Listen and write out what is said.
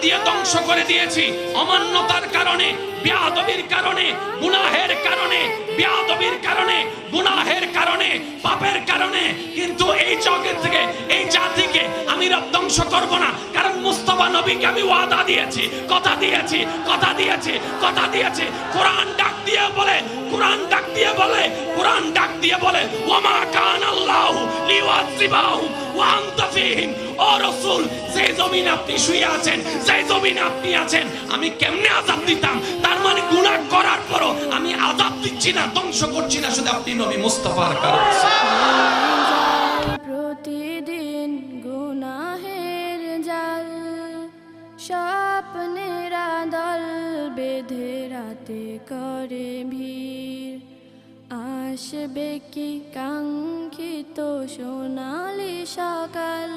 দিয়ে ধ্বংস করে দিয়েছি অমান্যতার কারণে, বেয়াদবির কারণে, গুনাহের কারণে, বেয়াদবির কারণে, গুনাহের কারণে, পাপের কারণে। কিন্তু এই জগৎ থেকে, এই জাতিকে আমি রব ধ্বংস করব না, কারণ মুস্তাফা নবীকে আমি ওয়াদা দিয়েছি, কথা দিয়েছি, কথা দিয়েছি, কথা দিয়েছি। কোরআন ডাক দিয়ে বলে, কোরআন ডাক দিয়ে বলে, কোরআন ডাক দিয়ে বলে, ওয়ামা কান আল্লাহু লিওয়াযিবাহুম ওয়া আনতা ফীহিম। ও রাসূল, যে জমিনে আপনি শুয়ে আছেন, যে জমিনে আপনি আছেন, আমি কেমনে আযাব দিতাম? তার মানে গুনাহ করার পরও আমি আযাব দিচ্ছি না, ধ্বংস করছি না, শুধু আপনি নবী মুস্তাফার কারণে। প্রতিদিন গুনাহের জাল, স্বপ্নের দল বেঁধে রাতে করে ভিড়। আসবে কি কাঙ্ক্ষিত সোনালি সকাল।